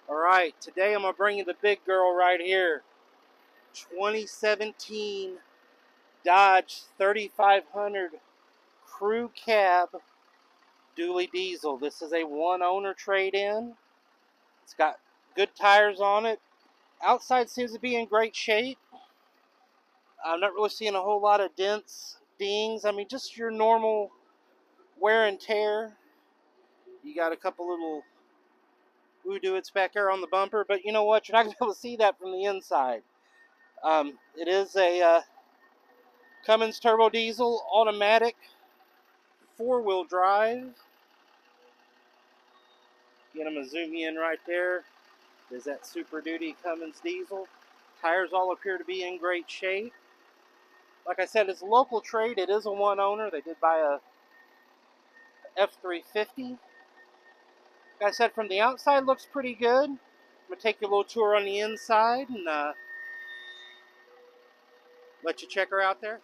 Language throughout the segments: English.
Alright, today I'm going to bring you the big girl right here. 2017 Dodge 3500 Crew Cab Dually Diesel. This is a one owner trade-in. It's got good tires on it. Outside seems to be in great shape. I'm not really seeing a whole lot of dents, dings. I mean, just your normal wear and tear. You got a couple little woo-do-its back there on the bumper, but you know what? You're not going to be able to see that from the inside. It is a Cummins turbo diesel, automatic, four-wheel drive. Again, I'm going to zoom you in right there. There's that Super Duty Cummins diesel. Tires all appear to be in great shape. Like I said, it's a local trade. It is a one owner. They did buy a F350. Like I said, from the outside, looks pretty good. I'm going to take you a little tour on the inside and let you check her out there.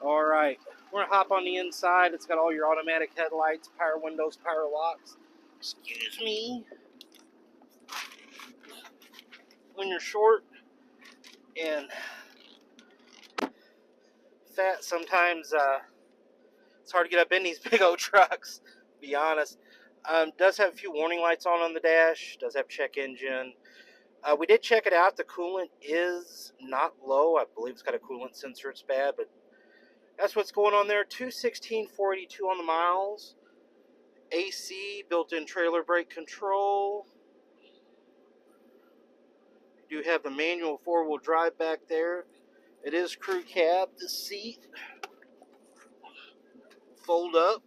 All right, we're going to hop on the inside. It's got all your automatic headlights, power windows, power locks. Excuse me. When you're short and fat, sometimes it's hard to get up in these big old trucks, to be honest. Does have a few warning lights on the dash. Does have check engine. We did check it out. The coolant is not low. I believe it's got a coolant sensor. It's bad, but that's what's going on there. 216,482 on the miles. AC, built-in trailer brake control. You do have the manual four-wheel drive back there. It is crew cab. The seat fold up.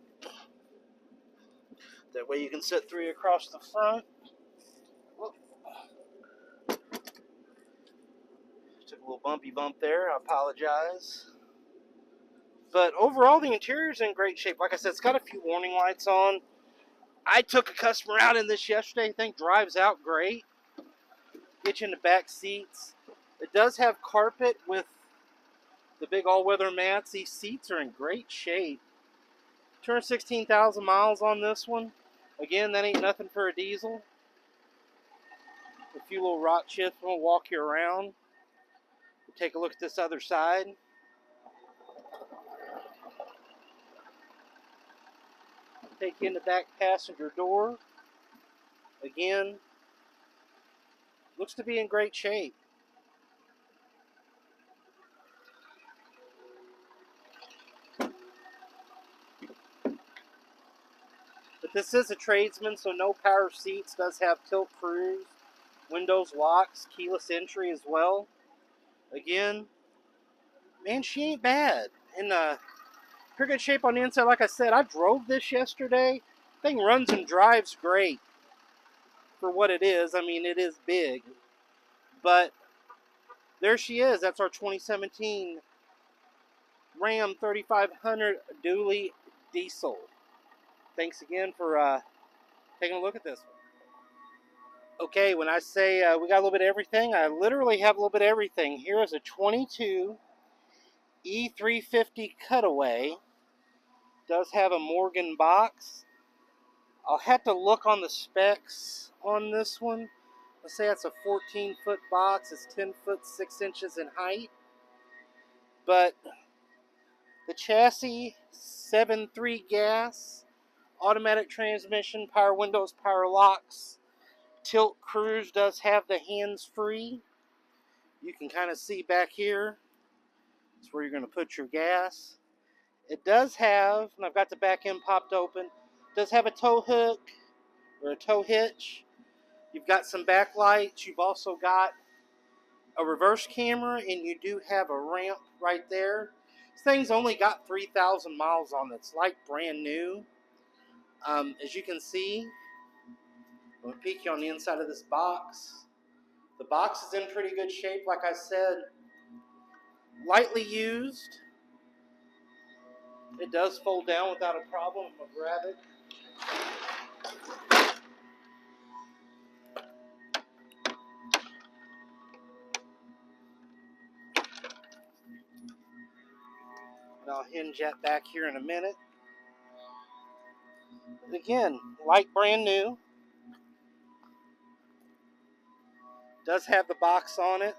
That way you can sit three across the front. Whoop. Took a little bumpy bump there. I apologize. But overall, the interior's in great shape. Like I said, it's got a few warning lights on. I took a customer out in this yesterday. I think drives out great. Get you in the back seats. It does have carpet with the big all-weather mats. These seats are in great shape. 216,000 miles on this one. Again, that ain't nothing for a diesel. A few little rock chips. I'm going to walk you around. We'll take a look at this other side. Take you in the back passenger door. Again, looks to be in great shape. But this is a tradesman, so no power seats. Does have tilt cruise, windows locks, keyless entry as well. Again, man, she ain't bad. In pretty good shape on the inside. Like I said, I drove this yesterday. Thing runs and drives great for what it is. I mean, it is big. But there she is. That's our 2017 Ram 3500 Dually Diesel. Thanks again for taking a look at this one. Okay, when I say we got a little bit of everything, I literally have a little bit of everything. Here is a 22 E350 Cutaway. Does have a Morgan box. I'll have to look on the specs on this one. Let's say it's a 14-foot box. It's 10 foot 6 inches in height. But the chassis, 7.3 gas, automatic transmission, power windows, power locks, tilt cruise, does have the hands-free. You can kind of see back here. That's where you're going to put your gas. It does have, and I've got the back end popped open, does have a tow hook or a tow hitch. You've got some backlights. You've also got a reverse camera, and you do have a ramp right there. This thing's only got 3,000 miles on it. It's like brand new. As you can see, I'm going to peek you on the inside of this box. The box is in pretty good shape. Like I said, lightly used. It does fold down without a problem. I'm going to grab it. And I'll hinge that back here in a minute. But again, like brand new. Does have the box on it.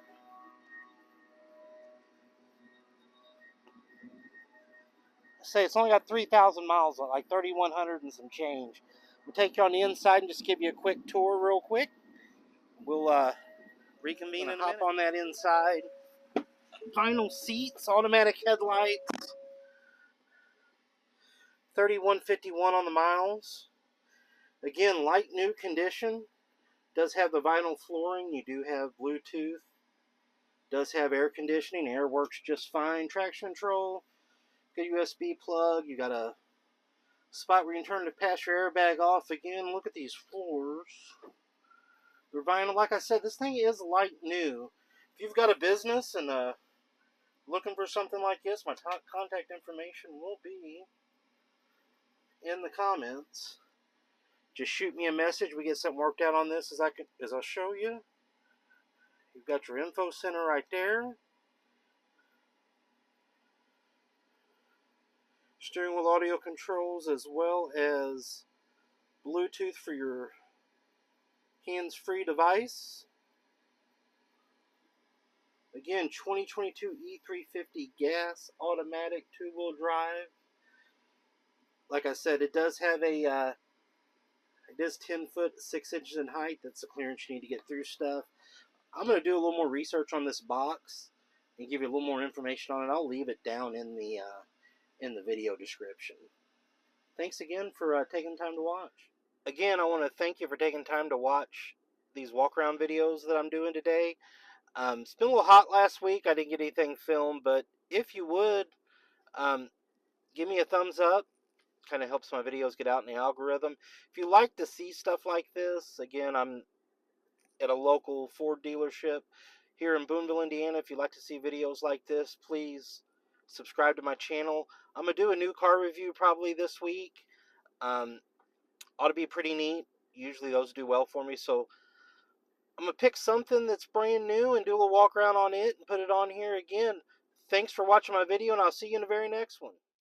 Say it's only got 3,000 miles on, like 3,100 and some change. We'll take you on the inside and just give you a quick tour real quick. We'll reconvene and hop on that inside. Vinyl seats, automatic headlights, 3,151 on the miles. Again, light new condition. Does have the vinyl flooring. You do have Bluetooth. Does have air conditioning. Air works just fine. Traction control. Got a USB plug. You got a spot where you can turn the passenger airbag off. Again, look at these floors. They're vinyl. Like I said, this thing is light new. If you've got a business and looking for something like this, my contact information will be in the comments. Just shoot me a message. We get something worked out on this as I'll show you. You've got your info center right there. Steering wheel audio controls as well as Bluetooth for your hands-free device. Again, 2022 E350 gas automatic 2-wheel drive. Like I said, it does have it is 10 foot 6 inches in height. That's the clearance you need to get through stuff. I'm going to do a little more research on this box and give you a little more information on it. I'll leave it down in the video description. Thanks again for taking time to watch. Again, I want to thank you for taking time to watch these walk-around videos that I'm doing today. It's been a little hot last week. I didn't get anything filmed, but if you would, give me a thumbs up. Kind of helps my videos get out in the algorithm. If you like to see stuff like this, again, I'm at a local Ford dealership here in Boonville, Indiana. If you like to see videos like this, please subscribe to my channel. I'm going to do a new car review probably this week. Ought to be pretty neat. Usually those do well for me, so I'm going to pick something that's brand new and do a little walk around on it and put it on here again. Thanks for watching my video, and I'll see you in the very next one.